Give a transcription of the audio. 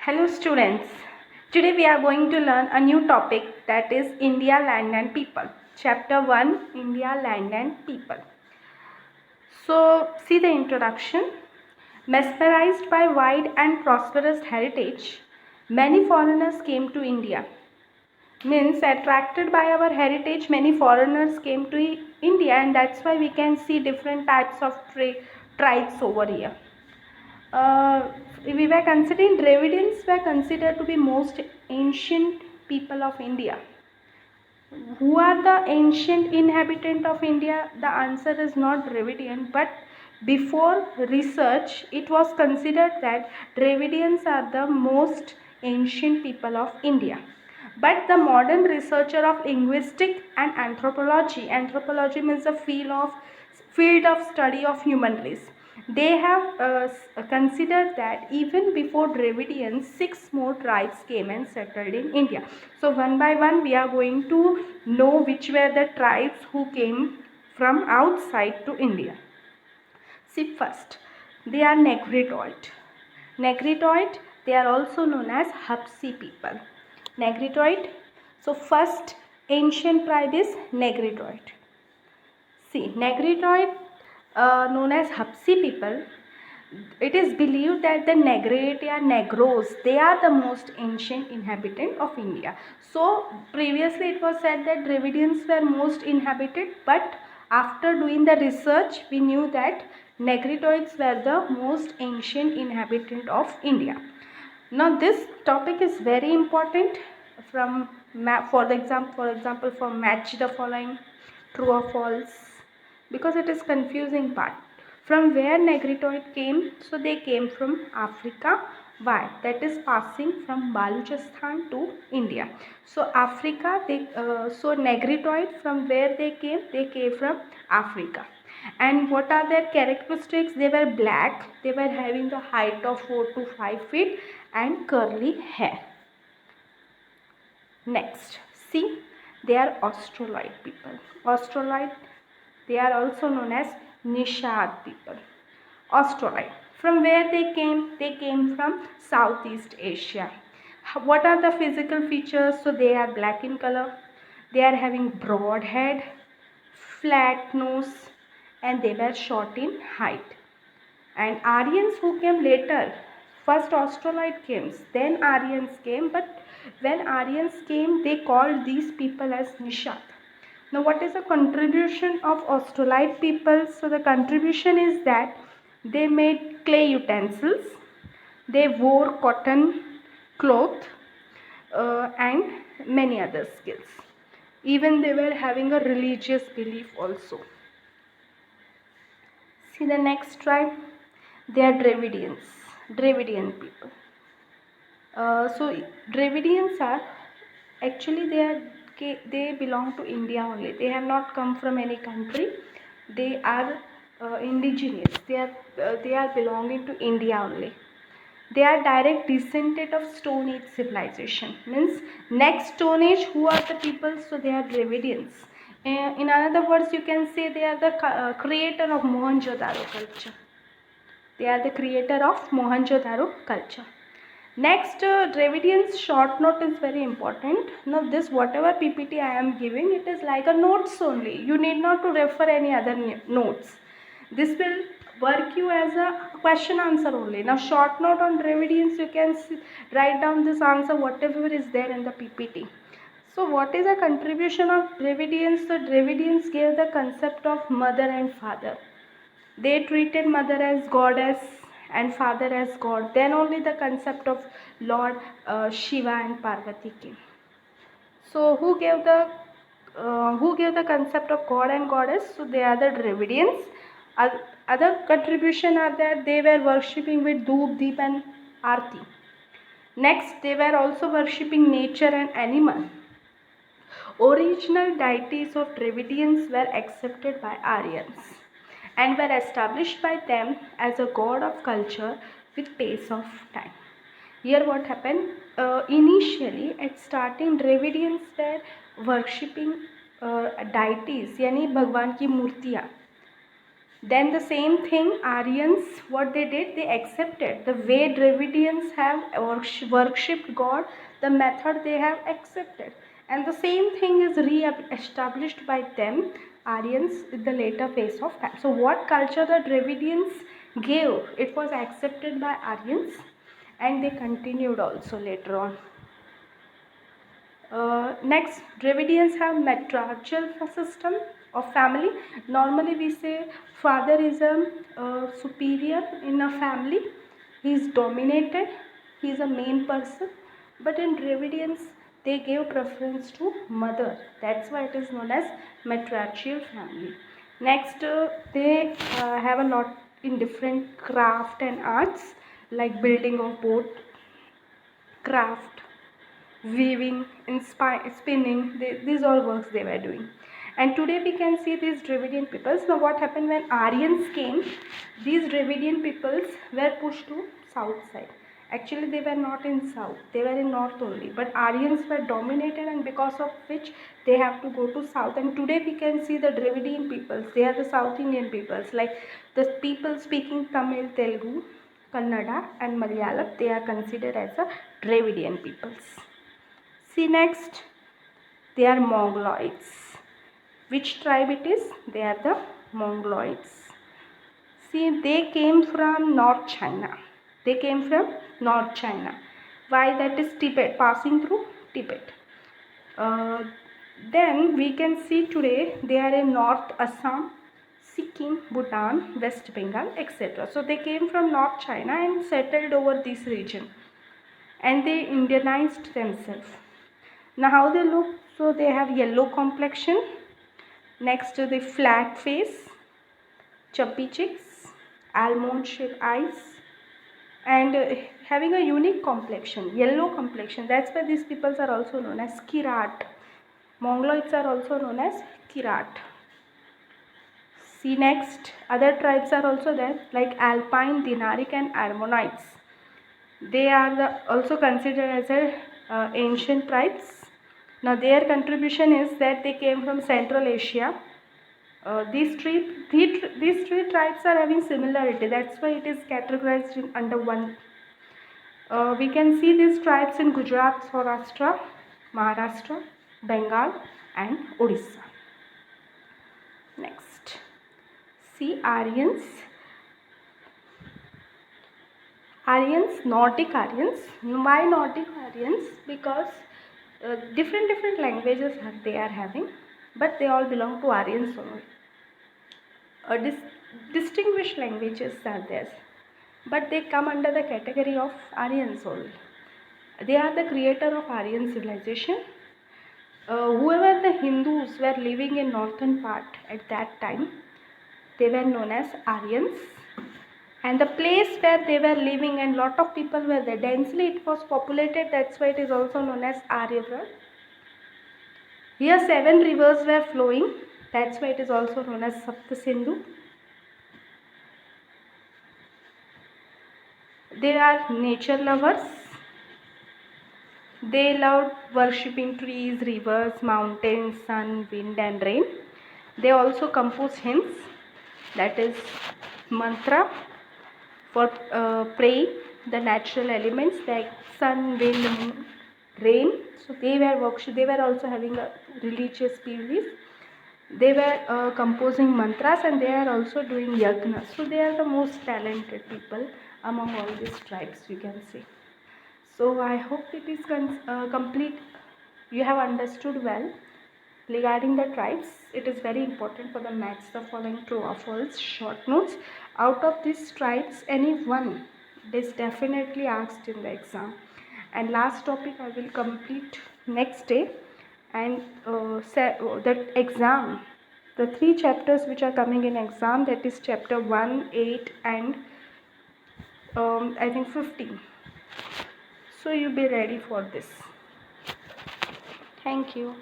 Hello students, today we are going to learn a new topic, that is India, Land and People. Chapter 1, India, Land and People. So see the introduction. Mesmerized by wide and prosperous heritage, many foreigners came to India. Means attracted by our heritage, many foreigners came to India, and that's why we can see different types of tribes over here. We were considering Dravidians were considered to be most ancient people of India. Who are the ancient inhabitant of India? The answer is not Dravidian, but before research it was considered that Dravidians are the most ancient people of India. But the modern researcher of linguistic and anthropology means the field of study of human race, they have considered that even before Dravidians, 6 more tribes came and settled in India. So one by one we are going to know which were the tribes who came from outside to India. See, first, they are Negritoid. Negritoid, they are also known as Hapsi people. Negritoid. So first ancient tribe is Negritoid. See, Negritoid, known as Hapsi people, it is believed that the Negrite or Negros, they are the most ancient inhabitant of India. So previously it was said that Dravidians were most inhabited, but after doing the research we knew that Negritoids were the most ancient inhabitant of India. Now this topic is very important from for example for match the following, true or false, because it is confusing part. From where Negritoid came? So they came from Africa. Why? That is passing from Balochistan to India. So Africa, so Negritoid, from where they came? They came from Africa. And what are their characteristics? They were black, they were having the height of 4 to 5 feet and curly hair. Next, see, they are Australoid people. Australoid, they are also known as Nishad people. Australoid. From where they came? They came from Southeast Asia. What are the physical features? So they are black in color. They are having broad head, flat nose, and they were short in height. And Aryans who came later, first Australoid came, then Aryans came, but when Aryans came, they called these people as Nishad. Now what is the contribution of Australoid people? So the contribution is that they made clay utensils, they wore cotton cloth, and many other skills. Even they were having a religious belief also. See the next tribe, they are Dravidian people. So Dravidians are actually they belong to India only. They have not come from any country. They are indigenous. They are belonging to India only. They are direct descendant of Stone Age civilization. Means next Stone Age, who are the people? So they are Dravidians. In other words, you can say they are the creator of Mohenjo-daro culture. They are the creator of Mohenjo-daro culture. Next, Dravidians short note is very important. Now this whatever PPT I am giving, it is like a notes only. You need not to refer any other notes. This will work you as a question answer only. Now short note on Dravidians, you can write down this answer whatever is there in the PPT. So what is the contribution of Dravidians? So Dravidians gave the concept of mother and father. They treated mother as goddess and father as god. Then only the concept of Lord Shiva and Parvati came. So who gave the concept of god and goddess? So they are the Dravidians. Other contribution are that they were worshipping with Dhoop, Deep and Aarti. Next, they were also worshipping nature and animal. Original deities of Dravidians were accepted by Aryans and were established by them as a god of culture with pace of time. Here what happened? Initially at starting Dravidians were worshipping deities, यानी भगवान की मूर्तियाँ. Then the same thing, Aryans, what they did, they accepted the way Dravidians have worshipped God, the method they have accepted. And the same thing is re-established by them, Aryans, in the later phase of time. So what culture the Dravidians gave, it was accepted by Aryans, and they continued also later on. Next, Dravidians have matriarchal system of family. Normally we say father is a superior in a family. He is dominated. He is a main person. But in Dravidians, they gave preference to mother. That's why it is known as matriarchal family. Next, they have a lot in different craft and arts, like building of boat, craft, weaving, spinning, these all works they were doing. And today we can see these Dravidian peoples. Now what happened when Aryans came, these Dravidian peoples were pushed to south side. Actually they were not in south, they were in north only, but Aryans were dominated, and because of which they have to go to south. And today we can see the Dravidian peoples, they are the South Indian peoples, like the people speaking Tamil, Telugu, Kannada and Malayalam, they are considered as a Dravidian peoples. See next, they are Mongoloids. Which tribe it is? They are the Mongoloids. See, they came from North China. They came from North China. Why? That is Tibet, passing through Tibet. Then we can see today they are in North Assam, Sikkim, Bhutan, West Bengal, etc. So they came from North China and settled over this region, and they Indianized themselves. Now how they look? So they have yellow complexion. Next, the flat face, chubby cheeks, almond shaped eyes, and having a unique complexion, yellow complexion. That's why these peoples are also known as Kirat. Mongoloids are also known as Kirat. See next, other tribes are also there, like Alpine, Dinaric and Armonites. They are also considered as ancient tribes. Now their contribution is that they came from Central Asia. These three tribes are having similarity. That's why it is categorized under one. We can see these tribes in Gujarat, Saurashtra, Maharashtra, Bengal and Odisha. Next, see Aryans. Aryans, Nordic Aryans. Why Nordic Aryans? Because different languages they are having, but they all belong to Aryans only. Distinguished languages are there, but they come under the category of Aryans only. They are the creator of Aryan civilization. Whoever the Hindus were living in northern part at that time, they were known as Aryans. And the place where they were living, and lot of people were there, densely it was populated, that's why it is also known as Aryavrat. Here 7 rivers were flowing, that's why it is also known as Sapta Sindhu. They are nature lovers. They loved worshipping trees, rivers, mountains, sun, wind and rain. They also compose hymns, that is mantra, for praying the natural elements like sun, wind, moon, rain. So they were also having a religious belief. They were composing mantras, and they are also doing yagna. So they are the most talented people among all these tribes, you can say. So I hope it is complete. You have understood well regarding the tribes. It is very important for the match the following true or false short notes. Out of these tribes, any one is definitely asked in the exam. And last topic I will complete next day. And that exam, the 3 chapters which are coming in exam, that is chapter 1, 8 and I think 15. So you be ready for this. Thank you.